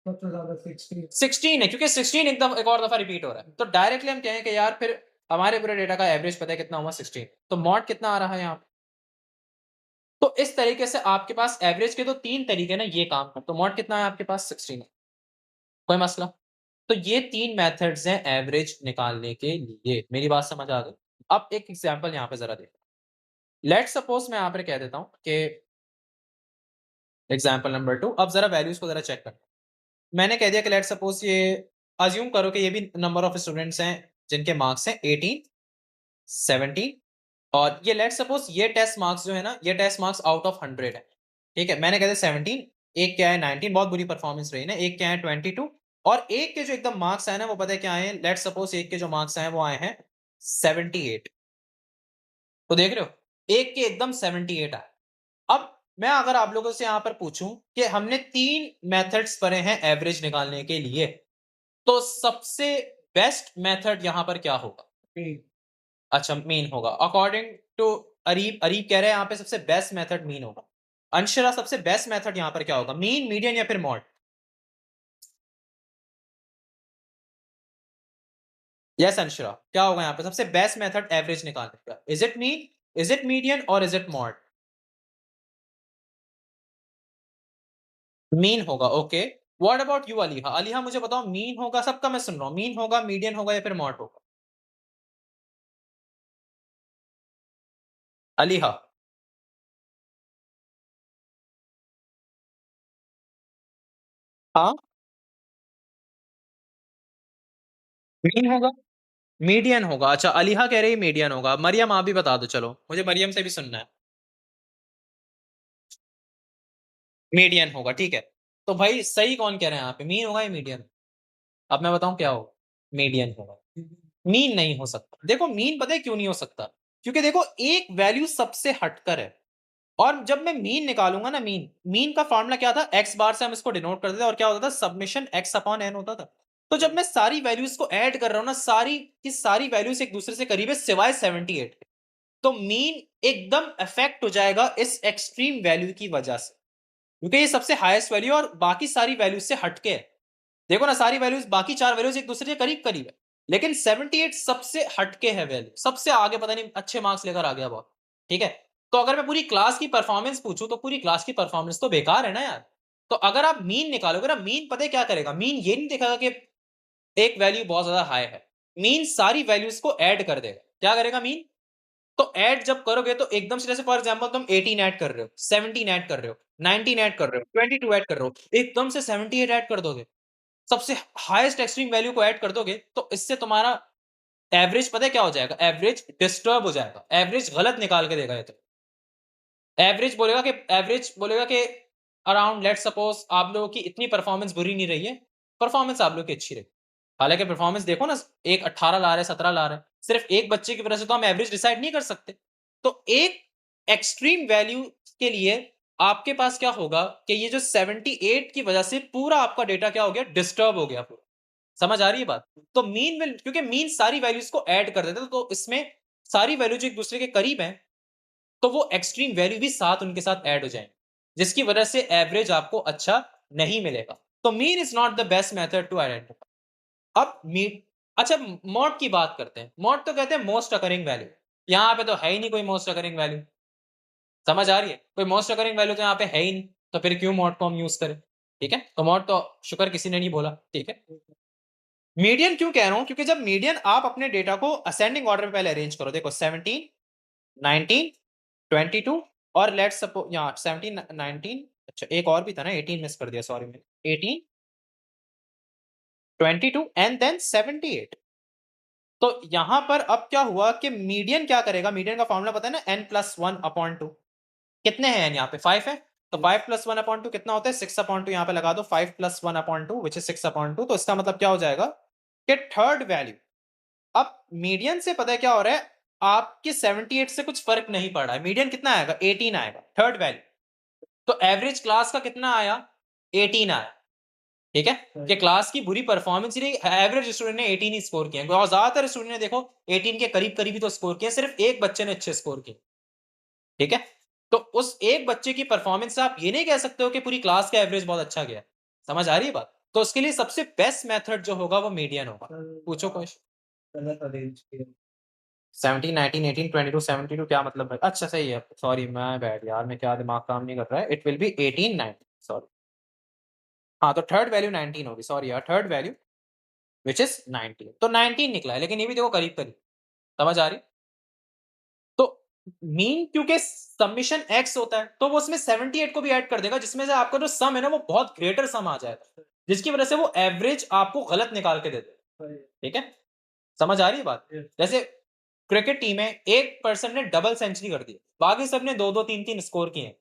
सबसे ज्यादा 16 16 है, क्योंकि 16 एकदम एक और दफा रिपीट हो रहा है। तो डायरेक्टली हम कहें कि यार फिर हमारे पूरे डेटा का एवरेज पता है कितना हुआ? 16। तो मॉड कितना आ रहा है यहाँ पे? तो इस तरीके से आपके पास एवरेज के तो 3 तरीके ना ये काम कर, तो मॉड कितना है आपके पास? 16 है। कोई मसला? तो ये 3 मेथड्स हैं एवरेज निकालने के लिए। मेरी बात समझ आ गई? अब एक एग्जांपल यहाँ पे ज़रा देखो। लेट्स सपोज मैं यहाँ पे कह देता हूँ कि एग्जांपल नंबर 2, अब ज़रा वैल्यूज़ को ज़रा चेक करना। मैंने कह दिया कि लेट्स सपोज ये अज़्यूम करो कि ये भी नंबर ऑफ स्टूडेंट्स हैं जिनके मार्क्स हैं 18, 17, और ये लेट्स सपोज ये टेस्ट मार्क्स जो है ना, ये टेस्ट मार्क्स आउट ऑफ 100 है। ठीक है, मैंने कह दिया 17, एक क्या है 19, बहुत बुरी परफॉर्मेंस रही ना, एक क्या है 22, और एक के जो एकदम मार्क्स आए ना वो पता है क्या आए? लेट्स सपोज एक के जो मार्क्स आए वो आए हैं 78। तो देख रहे हो, एक के एकदम 78 आए। अब मैं अगर आप लोगों से यहां पर पूछूं कि हमने 3 मेथड्स पढ़े हैं एवरेज निकालने के लिए, तो सबसे बेस्ट मेथड यहां पर क्या होगा? अच्छा, मीन होगा। अकॉर्डिंग टू अरीब, अरीब कह रहे हैं यहाँ पे सबसे बेस्ट मेथड मीन होगा। अंशरा, सबसे बेस्ट मेथड यहाँ पर क्या होगा? मीन, मीडियन या फिर मॉड? यस अंशरा, क्या होगा यहाँ पे सबसे बेस्ट मेथड एवरेज निकालने का? Is it mean, is it median और इज इट मॉड? मीन होगा। Okay, what about you Aliha? Aliha मुझे बताओ, मीन होगा, सबका मैं सुन रहा हूँ, मीन होगा, मीडियन होगा या फिर मॉड होगा? अलीहा? हाँ, मीन होगा। मीडियन होगा। अच्छा, अलीहा कह रही मीडियन होगा। मरियम आप भी बता दो, चलो मुझे मरियम से भी सुनना है। मीडियन होगा, ठीक है। तो भाई सही कौन कह रहे हैं यहाँ पे, मीन होगा या मीडियन? अब मैं बताऊं क्या होगा, मीडियन होगा। मीन नहीं हो सकता। देखो मीन पता है क्यों नहीं हो सकता, क्योंकि देखो एक वैल्यू सबसे हटकर है, और जब मैं मीन निकालूंगा ना, मीन मीन का फॉर्मूला क्या था, एक्स बार से हम इसको डिनोट करते थे, और क्या होता था, सबमिशन एक्स अपॉन एन होता था। तो जब मैं सारी वैल्यूज को ऐड कर रहा हूं ना, सारी की सारी वैल्यूज एक दूसरे से करीब है सिवाय 78 के, तो मीन एकदम इफेक्ट हो जाएगा इस एक्सट्रीम वैल्यू की वजह से, क्योंकि ये सबसे हाईएस्ट वैल्यू और बाकी सारी वैल्यूज से हटके है। देखो ना, सारी वैल्यूज, बाकी चार वैल्यूज एक दूसरे के करीब करीब है, लेकिन 78 सबसे हटके है वैल्यू, सबसे आगे, पता नहीं अच्छे मार्क्स लेकर आ गया बहुत। ठीक है। तो अगर मैं पूरी क्लास की परफॉर्मेंस पूछूं, तो पूरी क्लास की परफॉर्मेंस तो बेकार है ना यार। तो अगर आप मीन निकालोगे ना, मीन पता है क्या करेगा, मीन ये नहीं देखेगा कि एक वैल्यू बहुत ज्यादा हाई है, मीन सारी वैल्यूज को ऐड कर देगा। क्या करेगा मीन? तो ऐड जब करोगे तो एकदम से, जैसे फॉर एग्जांपल तुम 18 ऐड कर रहे हो, 17 ऐड कर रहे हो, 19 ऐड कर रहे हो, 22 ऐड कर रहे हो, एकदम से 78 ऐड कर दोगे, सबसे हाईएस्ट एक्सट्रीम वैल्यू को ऐड कर दोगे, तो इससे तुम्हारा एवरेज पता है क्या हो जाएगा, एवरेज डिस्टर्ब हो जाएगा, एवरेज गलत निकाल के देगा ये तो। एवरेज बोलेगा कि अराउंड, लेट्स सपोज आप लोगों की इतनी परफॉर्मेंस बुरी नहीं रही है, परफॉर्मेंस आप लोगों की अच्छी रही। हालांकि परफॉर्मेंस देखो ना, एक 18 ला रहा है, 17 ला रहा है, सिर्फ एक बच्चे की वजह से तो हम एवरेज डिसाइड नहीं कर सकते। तो एक एक्सट्रीम वैल्यू के लिए आपके पास क्या होगा कि ये जो 78 की वजह से पूरा आपका डेटा क्या हो गया, डिस्टर्ब हो गया पूरा। समझ आ रही है बात? तो मीन विल, क्योंकि मीन सारी वैल्यूज को ऐड कर देता है, तो इसमें सारी वैल्यू जो एक दूसरे के करीब है, तो वो एक्सट्रीम वैल्यू भी साथ उनके साथ ऐड हो जाएंगे, जिसकी वजह से एवरेज आपको अच्छा नहीं मिलेगा। तो mean is not the best method to identify. अब मीन, अच्छा, मॉड की बात करते हैं। मॉड तो कहते हैं मोस्ट अकरिंग वैल्यू, यहां पे तो है ही नहीं कोई मोस्ट अकरिंग वैल्यू। समझ आ रही है? कोई मोस्ट अकरिंग वैल्यू तो यहाँ पे है ही नहीं, तो फिर क्यों मॉड को हम यूज करें? ठीक है, तो मॉड तो शुक्र किसी ने नहीं बोला। ठीक है। मीडियन क्यों कह रहा हूं, क्योंकि जब मीडियन आप अपने डेटा को असेंडिंग ऑर्डर में पहले अरेंज करो, देखो 17, 19, 22, और लेट्स सपोज यहाँ 17, 19, अच्छा एक और भी था ना, 18 मिस कर दिया, सॉरी मैंने, 18, 22 एंड देन 78। तो यहां पर अब क्या हुआ कि मीडियन क्या करेगा, मीडियन का फॉर्मूला पता है ना, n+1/2। कितने हैं n यहाँ पे, 5 है, तो 5+1/2 कितना होता है, 6/2। यहाँ पे लगा दो 5+1/2 विच इज 6/2। तो इसका मतलब क्या हो जाएगा कि थर्ड वैल्यू, अब मीडियन से पता है क्या हो रहा है, आपके 78 से कुछ फर्क नहीं पड़ रहा है, मीडियन कितना आएगा, 18 आएगा थर्ड वैल्यू। तो एवरेज क्लास का कितना आया, 18 आया। ठीक है, कि क्लास की बुरी परफॉर्मेंस ही रही, एवरेज स्टूडेंट ने 18 ही स्कोर किया, और ज्यादातर स्टूडेंट ने देखो 18 के करीब करीब ही तो स्कोर किया, सिर्फ एक बच्चे ने अच्छे स्कोर किए। ठीक है। तो उस एक बच्चे की परफॉर्मेंस से आप ये नहीं कह सकते हो कि पूरी क्लास का एवरेज बहुत अच्छा गया। समझ आ रही है बात? तो उसके लिए सबसे बेस्ट मेथड जो होगा वो मीडियन होगा। पूछो क्वेश्चन। गलत अरेंज किया। 17, 19, 18, 22, 72 क्या मतलब है? अच्छा सही है, सॉरी मैं बैड यार, मैं क्या दिमाग काम नहीं कर रहा है, इट विल बी 18, 19, सॉरी। हाँ, तो थर्ड वैल्यू 19 होगी, सॉरी यार, थर्ड वैल्यू विच इज 19, तो 19 निकला है, लेकिन ये भी देखो करीब करीब। समझ आ रही? तो मीन क्योंकि सबमिशन एक्स होता है, तो वो उसमें 78 को भी ऐड कर देगा, जिसमें से आपका जो सम है ना, वो बहुत ग्रेटर सम आ जाएगा, जिसकी वजह से वो एवरेज आपको गलत निकाल के देते हैं। ठीक है, समझ आ रही है बात? जैसे क्रिकेट टीम है, एक पर्सन ने डबल सेंचुरी कर दी, बाकी सब ने दो दो तीन तीन स्कोर किए।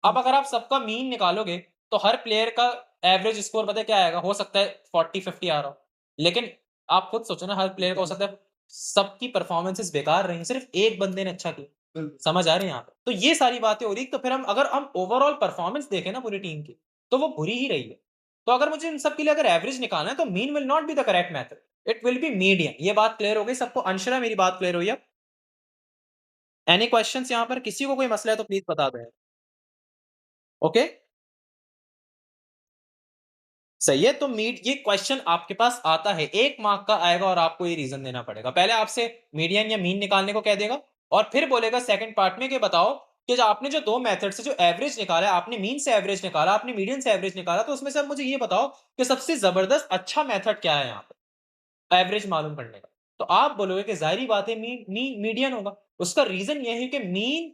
अब अगर आप सबका मीन निकालोगे, तो हर प्लेयर का एवरेज स्कोर पता है क्या आएगा, हो सकता है 40-50 आ रहा हो, लेकिन आप खुद सोचो ना, हर प्लेयर का हो सकता है सबकी परफॉर्मेंसेस बेकार रही, सिर्फ एक बंदे ने अच्छा किया। समझ आ रही है यहाँ पे? तो ये सारी बातें हो रही, तो फिर हम, अगर हम ओवरऑल परफॉर्मेंस देखें ना पूरी टीम की, तो वो बुरी ही रही है। तो अगर मुझे इन सब के लिए अगर एवरेज निकालना है, तो mean will not be the correct method, it will be median. ये बात क्लियर हो गई सबको? अंशरा मेरी बात क्लियर हुई अब? एनी क्वेश्चंस यहाँ पर, किसी को कोई मसला है तो प्लीज बता दें। ओके, सही है। तो मीड, ये क्वेश्चन आपके पास आता है, 1 मार्क का आएगा, और आपको ये रीजन देना पड़ेगा। पहले आपसे मीडियन या मीन निकालने को कह देगा, और फिर बोलेगा सेकंड पार्ट में कि बताओ कि जो आपने जो दो मेथड से जो एवरेज निकाला है, आपने मीन से एवरेज निकाला, आपने मीडियन से एवरेज निकाला, तो उसमें से अब मुझे ये बताओ कि सबसे जबरदस्त अच्छा मेथड क्या है यहाँ पे एवरेज मालूम करने का। तो आप बोलोगे कि जाहिर बात है मीडियन होगा। उसका रीजन ये है कि mean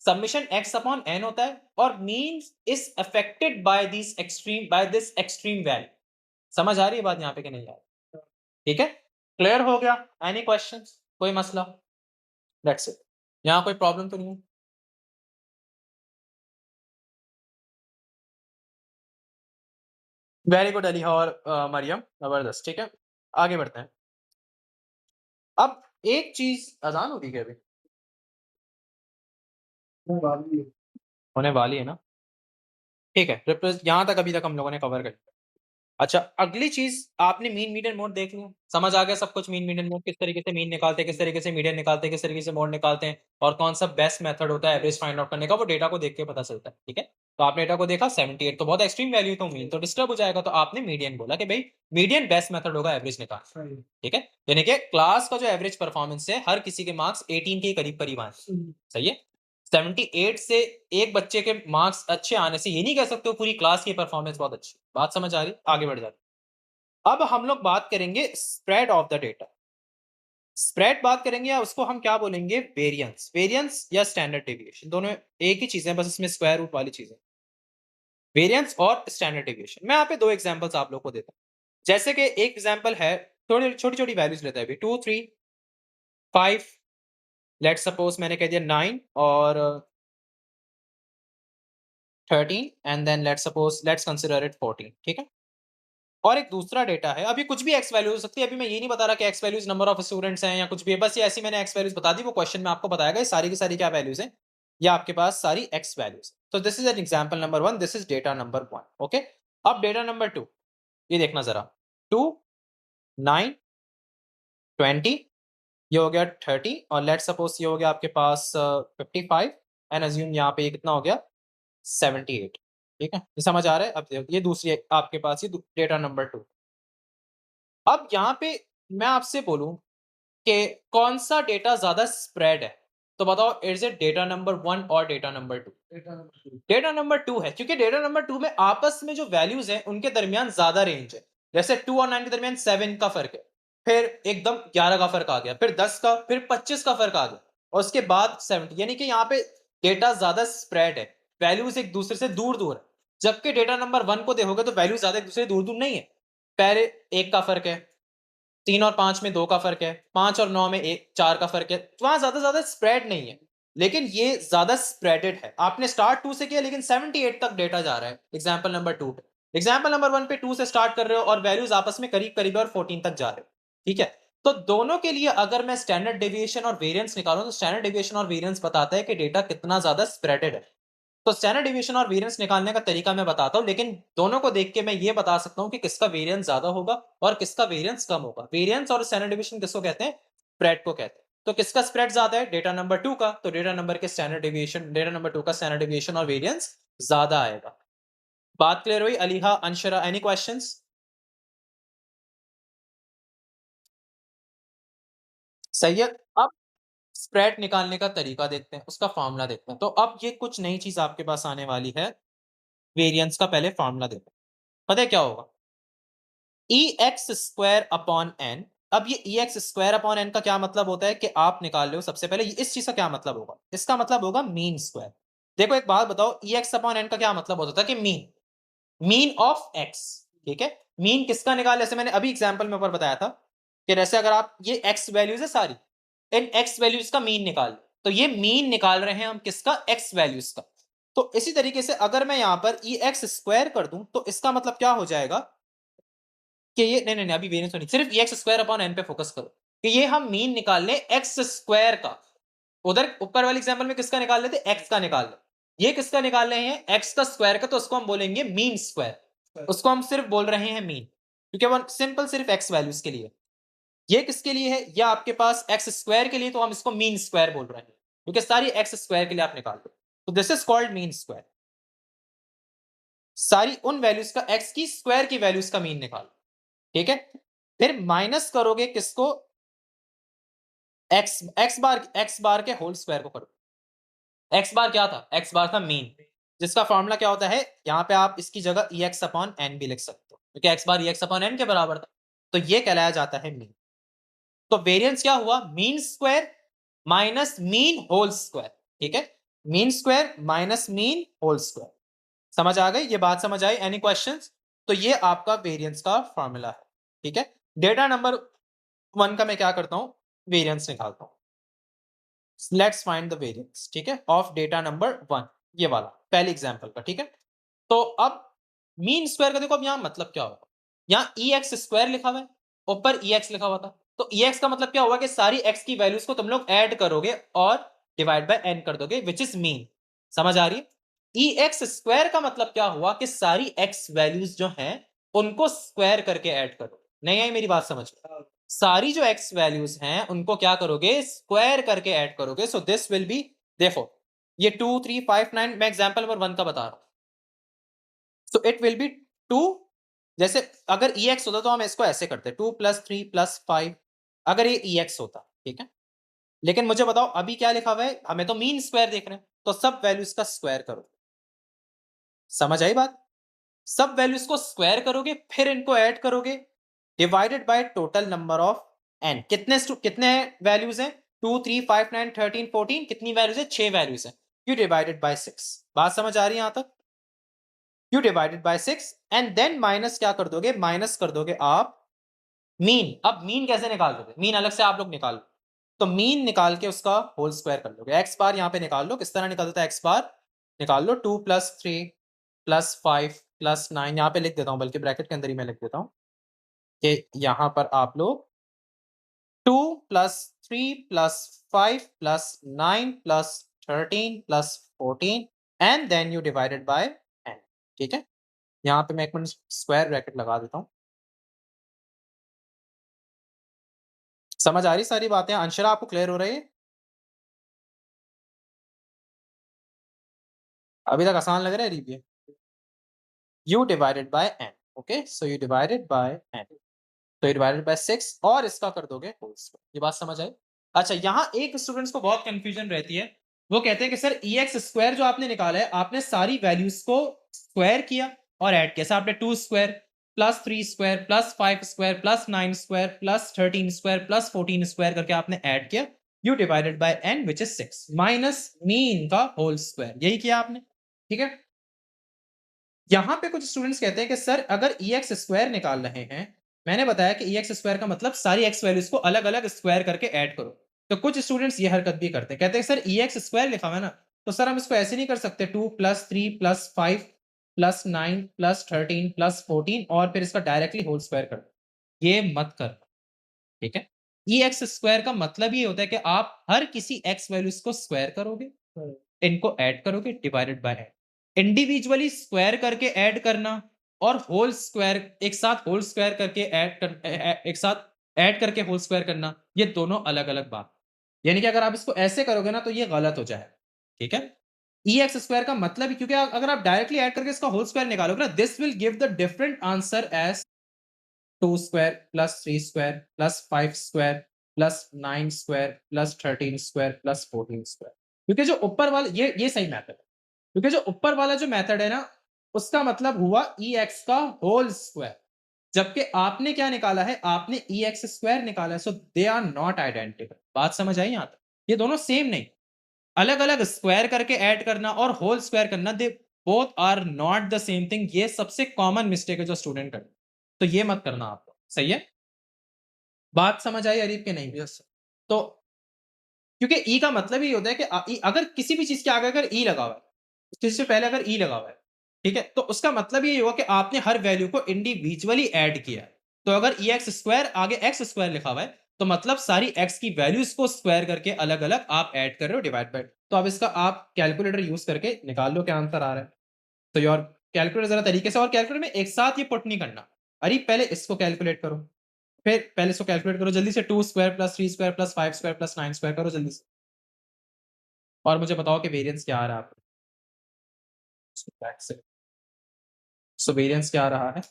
summation x upon n होता है, और mean is affected by this extreme value. समझ आ रही है बात यहाँ पे कि नहीं यार? ठीक है। क्लियर हो गया? Any questions? कोई मसला? That's it. यहाँ कोई प्रॉब्लम तो नहीं है? वेरी गुड अली और मरियम, जबरदस्त। ठीक है, आगे बढ़ते हैं। अब एक चीज, अजान होगी क्या अभी? वो वाली है। होने वाली है ना? ठीक है, यहाँ तक अभी तक हम लोगों ने कवर कर लिया। अच्छा, अगली चीज़, आपने मीन मीडियन मोड देख लिया, समझ आ गया सब कुछ। मीन मीडियन मोड किस तरीके से मीन निकालते हैं, किस तरीके से मीडियन निकालते हैं, किस तरीके से मोड निकालते हैं, और कौन सा बेस्ट मेथड होता है एवरेज फाइंड आउट करने का, वो डेटा को देख के पता चलता है। ठीक है, तो आपने डेटा को देखा 78 तो बहुत एक्सट्रीम वैल्यू, तो मीन तो डिस्टर्ब हो जाएगा, तो आपने मीडियन बोला कि भाई मीडियन बेस्ट मेथड होगा एवरेज निकाल। सही। ठीक है, यानी कि क्लास का जो एवरेज परफॉर्मेंस है, हर किसी के मार्क्स 18 के करीब करीब आए। सही है, 78 से एक बच्चे के मार्क्स अच्छे आने से ये नहीं कह सकते हो पूरी क्लास की परफॉर्मेंस बहुत अच्छी। बात समझ आ रही? आगे बढ़ जाते हैं। अब हम लोग बात करेंगे spread of the data. Spread बात करेंगे, या उसको हम क्या बोलेंगे, वेरिएंस। वेरिएंस या स्टैंडर्ड डेविएशन, दोनों एक ही चीज है, बस इसमें स्क्वायर रूट वाली चीज है। वेरिएंस और स्टैंडर्ड डेविएशन। मैं यहाँ पे दो एग्जांपल्स आप लोग को देता हूँ। जैसे कि एक एग्जांपल है, थोड़ी छोटी छोटी वैल्यूज लेता है अभी, 2 3 5, लेट्स सपोज मैंने कह दिया 9 और 13, and then let's suppose let's consider it 14। ठीक है, और एक दूसरा डेटा है, अभी कुछ भी एक्स वैल्यू हो सकती है, अभी मैं ये नहीं बता रहा कि x values number of students हैं या कुछ भी है, बस ये ऐसी मैंने एक्स वैल्यूज बता दी, वो क्वेश्चन में आपको बताएगा ये सारी की सारी क्या वैल्यूज हैं, या आपके पास सारी एक्स वैल्यूज। तो this is an example number 1, this is data number 1। Okay, अब डेटा नंबर 2, ये देखना जरा, 2 9 20, ये हो गया 30, और लेट्स सपोज ये हो गया आपके पास 55, एंड अज्यूम यहाँ पे ये कितना हो गया, 78। ठीक है, ये समझ आ रहा है? अब ये दूसरी आपके पास ये डेटा नंबर 2। अब यहाँ पे मैं आपसे बोलूं कि कौन सा डेटा ज्यादा स्प्रेड है, तो बताओ, इज इट डेटा नंबर 1 और data number 2? Data number 2। Data number 2 है, क्योंकि डेटा नंबर 2 में आपस में जो वैल्यूज हैं उनके दरमियान ज्यादा रेंज है। जैसे 2 और 9 के दरमियान 7 का फर्क है, फिर एकदम 11 का फर्क आ गया, फिर 10 का, फिर 25 का फर्क आ गया, और उसके बाद 70, यानी कि यहाँ पे डेटा ज्यादा स्प्रेड है, वैल्यूज एक दूसरे से दूर दूर है। जबकि डेटा नंबर 1 को देखोगे तो वैल्यू ज्यादा एक दूसरे से दूर दूर नहीं है, पहले 1 का फर्क है, 3 और 5 में 2 का फर्क है, 5 और 9 में 4 का फर्क है, तो वहां ज्यादा स्प्रेड नहीं है। लेकिन ये ज्यादा स्प्रेडेड है, आपने स्टार्ट 2 से किया लेकिन 78 तक डेटा जा रहा है एग्जांपल नंबर 2 पे। एग्जांपल नंबर 1 पे 2 से स्टार्ट कर रहे हो और वैल्यूज आपस में करीब करीब और 14 तक जा रहे हो। ठीक है, तो दोनों के लिए अगर मैं स्टैंडर्ड डेविएशन और वेरिएंस निकालूं, तो स्टैंडर्ड डेविएशन और वेरिएंस बताता है कि डेटा कितना ज्यादा स्प्रेडेड है। तो स्टैंडर्ड डेविएशन और वेरिएंस निकालने का तरीका मैं बताता हूं, लेकिन दोनों को देख के मैं ये बता सकता हूं कि किसका वेरिएंस ज्यादा होगा और किसका वेरिएंस कम होगा। वेरिएंस और स्टैंडर्ड डेविएशन किसको कहते हैं? स्प्रेड को कहते हैं। तो किसका स्प्रेड ज्यादा है? डेटा नंबर 2 का, तो डेटा नंबर के स्टैंडर्ड डेविएशन, डेटा नंबर 2 का स्टैंडर्ड डेविएशन और वेरिएंस ज्यादा आएगा। बात क्लियर हुई? अलीहा, अंशरा, एनी क्वेश्चंस? सही है। अब स्प्रेड निकालने का तरीका देखते हैं, उसका फॉर्मूला देखते हैं। तो अब ये कुछ नई चीज आपके पास आने वाली है, वेरिएंस का पहले फॉर्मूला देखते हैं। पता है क्या होगा? ई एक्स स्क्वायर अपॉन एन। अब ये ई एक्स स्क्वायर अपॉन एन का क्या मतलब होता है कि आप निकाल रहे हो, सबसे पहले इस चीज का क्या मतलब होगा, इसका मतलब होगा मीन स्क्वायर। देखो एक बात बताओ, ई एक्स अपॉन एन का क्या मतलब होता था कि मीन, मीन ऑफ एक्स। ठीक है, मीन किसका निकाल, जैसे मैंने अभी एग्जांपल में ऊपर बताया था कि जैसे अगर आप ये एक्स वैल्यूज है सारी, इन एक्स वैल्यूज का मीन निकाल, तो ये मीन निकाल रहे हैं हम किसका, एक्स वैल्यूज का। तो इसी तरीके से अगर मैं यहां पर ई एक्स स्क्वायर कर दूं, तो इसका मतलब क्या हो जाएगा कि ये, नहीं नहीं नहीं, अभी वेरिएंस नहीं, सिर्फ एक्स स्क्वायर अपॉन एन पे फोकस करो, कि ये हम मीन निकाल लें एक्स स्क्वायर का। उधर ऊपर वाले एग्जांपल में किसका निकाल लेते, एक्स का निकाल ले, ये किसका निकाल रहे हैं, एक्स का स्क्वायर का, तो उसको हम बोलेंगे मीन स्क्वायर, उसको हम सिर्फ बोल रहे हैं मीन, क्योंकि वो सिंपल सिर्फ एक्स वैल्यूज के लिए। ये किसके लिए है, या आपके पास एक्स स्क्वायर के लिए, तो हम इसको मीन स्क्वायर बोल रहे हैं, क्योंकि सारी एक्स स्क्वायर के लिए आप निकाल दो, तो this is called mean square. सारी उन वैल्यूज का, एक्स की स्क्वायर की वैल्यूज का मीन निकालो। ठीक है, फिर माइनस करोगे किसको, एक्स, एक्स बार के होल स्क्वायर को करो। एक्स बार क्या था, एक्स बार था मीन, जिसका फॉर्मूला क्या होता है, यहां पे आप इसकी जगह ई एक्स अपॉन एन भी लिख सकते हो, क्योंकि एक्स बार ई एक्स अपॉन एन के बराबर था, तो ये कहलाया जाता है मीन। तो वेरिएंस क्या हुआ, mean square minus mean whole square. ठीक है, mean square minus mean whole square. समझ आ गई ये बात, समझ आई? Any questions? तो ये आपका वेरिएंस का फॉर्मूला है। ठीक है, डेटा नंबर 1 का मैं क्या करता हूँ, वेरिएंस निकालता हूँ। लेट्स फाइंड द वेरिएंस, ठीक है, ऑफ डेटा नंबर 1, ये वाला पहले एग्जांपल का, ठीक है। तो अब मीन स्क्वायर का देखो अब यहाँ मतलब क्या होगा, यहाँ EX स्क्वायर लिखा हुआ है, ऊपर EX लिखा हुआ था, तो EX का मतलब क्या हुआ कि सारी X की वैल्यूज को तुम लोग ऐड करोगे और डिवाइड बाय n कर दोगे, विच इज मीन। समझ आ रही है? EX स्क्वायर का मतलब क्या हुआ कि सारी X वैल्यूज जो हैं उनको स्क्वायर करके ऐड करो। नहीं आई मेरी बात समझ में? सारी जो X वैल्यूज हैं उनको क्या करोगे, स्क्वायर करके ऐड करोगे। सो दिस विल बी, देखो ये 2 3 5 9, मैं एग्जांपल नंबर 1 का बता रहा हूं। सो इट विल बी 2, जैसे अगर EX होता तो हम इसको ऐसे करते 2 + 3 + 5, अगर ये EX होता, ठीक है। लेकिन मुझे बताओ अभी क्या लिखा हुआ है, हमें तो मीन स्क्वायर देख रहे हैं, तो सब वैल्यूज का स्क्वायर करो। समझ आई बात? सब वैल्यूज को स्क्वायर करोगे, फिर इनको ऐड करोगे, divided by total number of n। कितने वैल्यूज हैं? 2 3 5 9 13 14, कितनी वैल्यूज है? 6 वैल्यूज है। You divided by 6। बात समझ आ रही है यहां तक? You divided by 6 and then minus क्या कर दोगे, माइनस कर दोगे आप मीन। अब मीन कैसे निकाल दोगे, मीन अलग से आप लोग निकाल लो, तो मीन निकाल के उसका होल स्क्वायर कर लोगे। एक्स बार यहां पे निकाल लो, किस तरह निकल देता है एक्स बार, निकाल लो 2 + 3 + 5 + 9, यहां पे लिख देता हूं, बल्कि ब्रैकेट के अंदर ही मैं लिख देता हूं कि यहां पर आप लोग 2 + 3 + 5 + 9 + 13 + 14 and then you divided by n, ठीक है। यहां पे मैं एक मिनट स्क्वायर ब्रैकेट लगा देता हूं। समझ आ रही सारी बातें? अंशरा आपको क्लियर हो रही है? अभी तक आसान लग रहा है review? u divided by n, okay, so u divided by n, तो you डिवाइडेड बाय 6 और इसका कर दोगे होल स्क्वायर। ये बात समझ आई? अच्छा, यहां एक स्टूडेंट्स को बहुत कंफ्यूजन रहती है, वो कहते हैं कि सर EX स्क्वायर जो आपने निकाला है, आपने सारी वैल्यूज को स्क्वायर किया और ऐड किया। आपने 2 square plus 3 square plus 5 square plus 9 square plus 13 square plus 14 square करके आपने ऐड किया, u divided by n which is 6 minus mean का होल स्क्वायर, यही किया आपने, ठीक है। यहां पे कुछ स्टूडेंट्स कहते हैं कि सर अगर EX स्क्वायर निकाल रहे हैं, मैंने बताया कि EX स्क्वायर का मतलब सारी X वैल्यूज को अलग अलग स्क्वायर करके ऐड करो। तो कुछ स्टूडेंट्स ये हरकत भी करते हैं, कहते हैं सर EX स्क्वायर लिखा हुआ है ना, तो सर हम इसको ऐसे नहीं कर सकते 2 + 3 + 5 + 9 + 13 + 14 और फिर इसका डायरेक्टली होल स्क्वायर कर दो। ये मत कर, ठीक है। EX स्क्वायर का मतलब ये होता है कि आप हर किसी X वैल्यूज को स्क्वायर करोगे, इनको ऐड करोगे, divided by n। Individually square करके ऐड करना और होल स्क्वायर एक साथ होल स्क्वायर करके एक साथ ऐड करके होल स्क्वायर करना, ये दोनों अलग अलग बात। यानी कि अगर आप इसको ऐसे करोगे ना तो ये गलत हो जाएगा, ठीक है। EX स्क्वायर का मतलब ही, क्योंकि अगर आप डायरेक्टली ऐड करके इसका होल स्क्वायर निकालोगे ना, this will give the different answer as 2 square plus 3 square plus 5 square plus 9 square plus 13 square plus 14 square. क्योंकि जो ऊपर वाला ये सही मेथड है, क्योंकि जो ऊपर वाला जो मेथड है ना, उसका मतलब हुआ EX का होल स्क्वायर, जबकि आपने क्या निकाला है, आपने EX स्क्वायर निकाला है। सो दे आर नॉट आइडेंटिकल। बात समझ आई यहां तक? ये दोनों सेम नहीं, अलग अलग स्क्वायर करके ऐड करना और होल स्क्वायर करना, they both are not the same thing. ये सबसे कॉमन मिस्टेक है जो स्टूडेंट करते, तो ये मत करना आपको, सही है। बात समझ आई अरीब के नहीं? यस तो क्योंकि ई का मतलब ही होता है कि अगर किसी भी चीज के आगे अगर ई लगा हुआ है, किसी से पहले अगर ई लगा हुआ है, ठीक है, तो उसका मतलब ये हुआ कि आपने हर वैल्यू को इंडिविजुअली ऐड किया है। तो अगर EX स्क्वायर आगे एक्स स्क्वायर लिखा हुआ है, तो मतलब सारी एक्स की वैल्यूज को स्क्वायर करके अलग अलग आप ऐड कर रहे हो, डिवाइड बाय। तो अब इसका आप कैलकुलेटर यूज करके निकाल लो क्या आंसर आ रहा है। तो योर कैलकुलेटर जरा तरीके से, और कैलकुलेटर में एक साथ ये पुट नहीं करना। अरे पहले इसको कैलकुलेट करो, फिर पहले इसको कैलकुलेट करो जल्दी से, 2 square plus 3 square plus 5 square plus 9 square करो जल्दी से, और मुझे बताओ कि वेरिएंस क्या आ रहा है आपको। सो वेरिएंस क्या आ रहा है,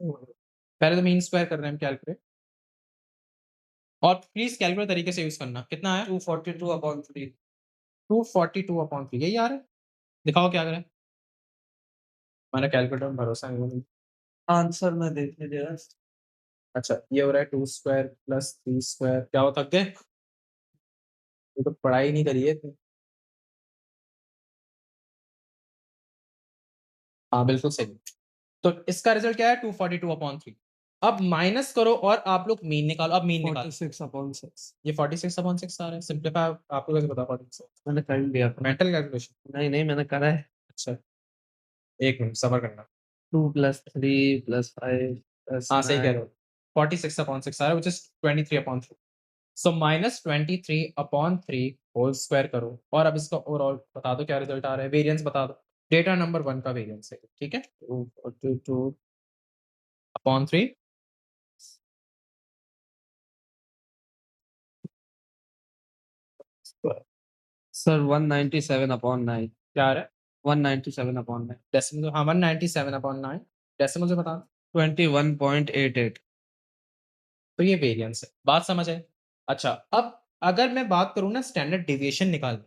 पहले तो मीन स्क्वायर कर रहे हैं हम कैलकुलेट, और प्लीज कैलकुलेट तरीके से यूज करना। कितना है? 242/3। 242/3, यही आ रहा है? दिखाओ क्या करें, हमारा कैलकुलेटर में भरोसा नहीं। आंसर में देखने दे रहा। अच्छा, ये हो रहा है 2 स्क्वायर प्लस 3 स्क्वायर, क्या हो थक गए? ये तो पढ़ाई नहीं करी है। हाँ बिल्कुल सही। तो इसका रिजल्ट क्या है? 242/3। अब माइनस करो और आप लोग मीन निकालो। अब मीन निकालो। 46/6 ये 46/6 आ रहा है। सिंपलीफाई आपको कैसे पता 46? मैंने कर लिया था। Mental calculation. नहीं मैंने करा है। अच्छा, 1 मिनट सब्र करना। 2 + 3 + 5 + हाँ, सही कह 9 रहे हो। 46/6 आ रहा है, which is 23/3। So -23/3 whole square करो और अब इसका ओवरऑल बता दो क्या रिजल्ट आ रहा है, वेरिएंस बता दो। डेटा नंबर 1 का वेरिएंस है, ठीक है? 242 अपॉन 3 सर 197/9 क्या आ रहा है? 197/9 डेसिमल हाँ, 197/9 डेसिमल से बता। 21.88 तो ये वेरिएंस है। बात समझ आई? अच्छा, अब अगर मैं बात करूँ ना स्टैंडर्ड डेविएशन निकालने,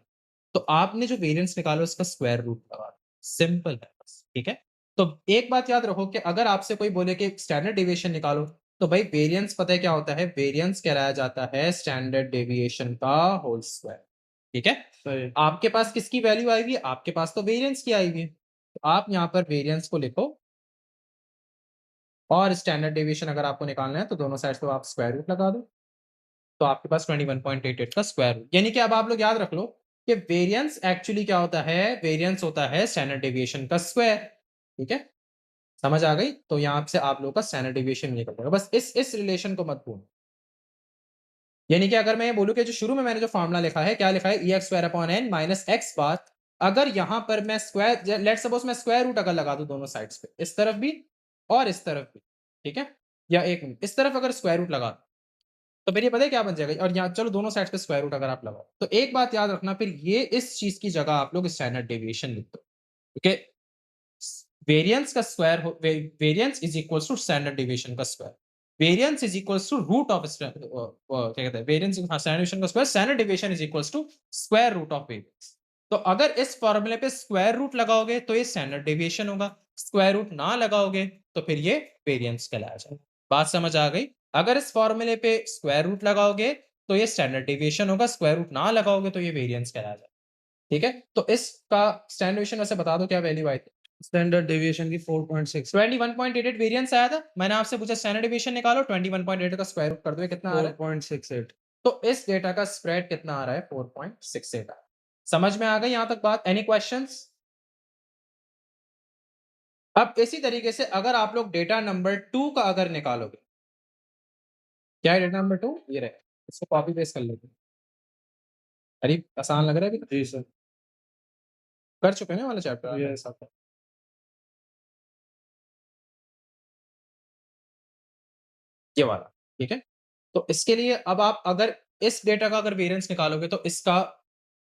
तो आपने जो वेरिएंस निकाला उसका स्क्वायर रूट लगा दो। सिंपल है बस, ठीक है? तो एक बात याद रखो कि अगर आपसे कोई बोले कि स्टैंडर्ड डेविएशन निकालो, तो भाई वेरिएंस पता है क्या होता है? वेरिएंस कहलाया जाता है स्टैंडर्ड डेविएशन का होल स्क्वायर, ठीक है? सही। आपके पास किसकी वैल्यू आई हुई है? आपके पास तो वेरिएंस की आई हुई है। तो आप यहाँ पर वेरिएंस को लिखो और स्टैंडर्ड डेविएशन अगर आपको निकालना है तो दोनों साइड से आप स्क्वायर रूट लगा दो। तो आपके पास 21.88 का स्क्वायर रूट, यानी कि अब आप लोग याद रख लो कि वेरिएंस एक्चुअली क्या होता है? वेरिएंस होता है स्टैंडर्ड डेविएशन का स्क्वायर, ठीक है? समझ आ गई? तो यहाँ से आप लोगों का स्टैंडर्ड डेविएशन निकल जाएगा। बस इस रिलेशन को मत भूलना। यानी कि अगर मैं ये बोलूं कि जो शुरू में मैंने जो फार्मूला लिखा है, क्या लिखा है? e² - x बार। अगर यहां पर मैं स्क्वायर, लेट्स सपोज मैं स्क्वायर रूट अगर लगा दूं दोनों साइड्स पे, इस तरफ भी और इस तरफ भी, ठीक है? या एक मिनट, इस तरफ अगर स्क्वायर रूट लगा, तो फिर ये पता है क्या बन जाएगा? और यहाँ चलो दोनों साइड पे स्क्वायर रूट अगर आप लगाओ, तो एक बात याद रखना, फिर ये इस चीज की जगह आप लोग स्टैंडर्ड डेविएशन लिख दो, क्योंकि वेरिएंस का square variance is equals to standard deviation का square. Variance is equals to root of क्या कहते हैं, वेरिएंस स्टैंडर्ड डेविएशन का square, standard deviation is equals to square root of variance. तो अगर इस फॉर्मूले पे स्क्वायर रूट लगाओगे तो ये स्टैंडर्ड डेविएशन होगा, स्क्वायर रूट ना लगाओगे तो फिर ये वेरिएंस कहलाया जाएगा। बात समझ आ गई? अगर इस फॉर्मूले पे स्क्वायर रूट लगाओगे तो ये स्टैंडर्ड डेविएशन होगा, स्क्वायर रूट ना लगाओगे तो ये वेरिएंस कहलाया जाएगा, ठीक है? तो इसका स्टैंडर्ड डेविएशन वैसे बता दो क्या वैल्यू आई थी? स्टैंडर्ड डेविएशन की 4.6 21.88 वेरिएंस आया था। मैंने आपसे पूछा स्टैंडर्ड डेविएशन निकालो, 21.88 का स्क्वायर रूट कर दो, ये कितना आ रहा है? 4.68 तो इस डेटा का स्प्रेड कितना आ रहा है? 4.68 आ रहा है। समझ में आ गई यहां तक बात? Any questions? अब इसी तरीके से अगर आप लोग डेटा नंबर 2 का अगर निकालोगे, क्या है डेटा नंबर 2? ये रहे, इसको कॉपी पेस्ट कर लेते हैं। अरे आसान लग रहा है अभी? जी सर। कर चुके हैं ना वाला चैप्टर ये मेरे साथ? ये वाला, ठीक है? तो इसके लिए अब आप अगर इस डेटा का अगर वेरिएंस निकालोगे तो इसका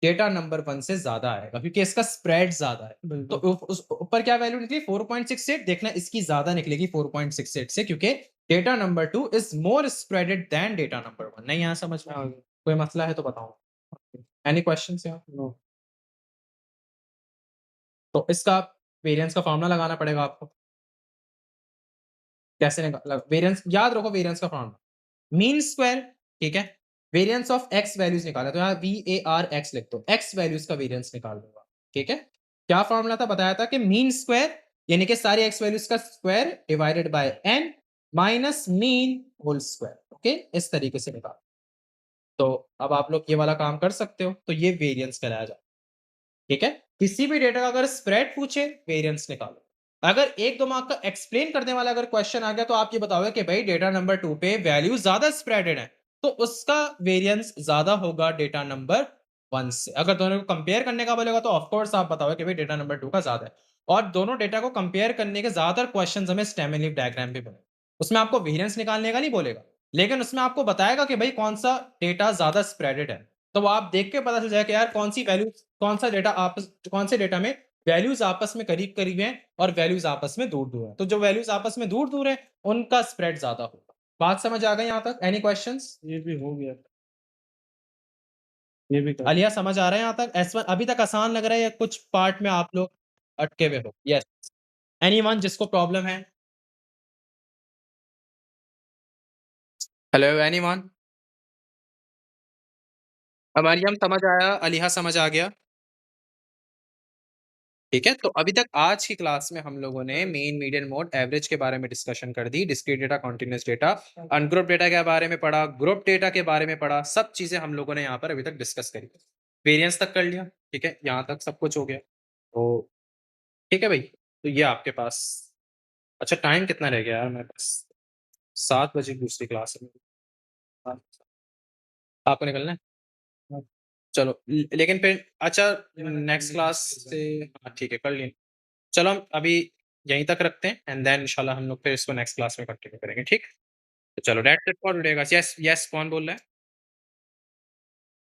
डेटा नंबर 1 से ज़्यादा आएगा क्योंकि इसका स्प्रेड ज़्यादा है। तो बिल्कुल। उस ऊपर क्या वैल्यू निकली? 4.68। देखना इसकी ज़्यादा निकलेगी 4.68 से, क्योंकि data number 2 is more spreaded than data number 1। नहीं यहाँ समझ में? कोई मसला है तो बताओ। एनी क्वेश्चंस यहाँ? नो। तो इसका वेरिएंस का फॉर्मूला लगाना पड़ेगा आपको। कैसे निकाला? वेरिएंस याद रखो, वेरिएंस का फॉर्मूला मीन स्क्वायर, ठीक है? वेरिएंस ऑफ एक्स वैल्यूज निकाला तो यहाँ VAR लिख दो, एक्स वैल्यूज का वेरिएंस निकाल दूंगा, ठीक है? क्या फॉर्मूला था? बताया था कि मीन स्क्वायर यानी कि सारी एक्स वैल्यूज का square divided by n minus mean whole square, okay? इस तरीके से निकाल। तो अब आप लोग ये वाला काम कर सकते हो, तो ये वेरिएंस कराया जाए, ठीक है? किसी भी डेटा का अगर स्प्रेड पूछे, वेरिएंस निकालो। अगर एक दो मार्क का एक्सप्लेन करने वाला अगर क्वेश्चन आ गया तो आप ये बताओगे कि भाई डेटा नंबर 2 पे वैल्यू ज्यादा स्प्रेडेड है, तो उसका वेरिएंस ज्यादा होगा डेटा नंबर 1 से। अगर दोनों को कंपेयर करने का बोलेगा तो ऑफ कोर्स आप बताओगे कि भाई डेटा नंबर 2 का ज्यादा है। और दोनों डेटा को कंपेयर करने के ज्यादातर क्वेश्चंस हमें स्टेमिनिक डायग्राम पे बने, उसमें आपको वेरिएंस निकालने का नहीं बोलेगा, लेकिन उसमें आपको बताएगा कि भाई कौन सा डेटा ज्यादा स्प्रेडेड है। तो वो आप देख के पता चल जाएगा कि यार कौन सी वैल्यू, कौन सा डेटा आपस, कौन से डेटा में वैल्यूज आपस में करीब करीब हैं और वैल्यूज आपस में दूर दूर हैं। तो जो वैल्यूज आपस में दूर दूर हैं उनका स्प्रेड ज्यादा होगा। बात समझ आ गई यहाँ तक? Any questions? ये भी हो गया। ये भी कर। अलिया समझ आ रहा है यहाँ तक? S1 अभी तक आसान लग रहा है या कुछ पार्ट में आप लोग अटके हुए हो? यस। एनीवन जिसको प्रॉब्लम है? Hello anyone? मरियम समझ आया? अलिहा समझ आ गया? ठीक है? तो अभी तक आज की क्लास में हम लोगों ने मीन, मीडियन, मोड, एवरेज के बारे में डिस्कशन कर दी, discrete data, continuous data, ungroup data के बारे में पढ़ा, ग्रुप डेटा के बारे में पढ़ा, सब चीज़ें हम लोगों ने यहाँ पर अभी तक डिस्कस करी। वेरिएंस तक कर लिया, ठीक है? यहाँ तक सब कुछ हो गया। तो ठीक है भई, तो ये आपके पास अच्छा टाइम कितना रह गया यार मेरे पास? 7 बजे की दूसरी क्लास है मेरी। हाँ, आपको निकलना है? हाँ। चलो लेकिन फिर अच्छा नेक्स्ट क्लास से हाँ, ठीक है कर लिए। चलो हम अभी यहीं तक रखते हैं एंड देन इंशाल्लाह हम लोग फिर इसको नेक्स्ट क्लास में कंटिन्यू करेंगे, ठीक? तो चलो that's it for today guys. Yes, yes कौन बोल रहा है?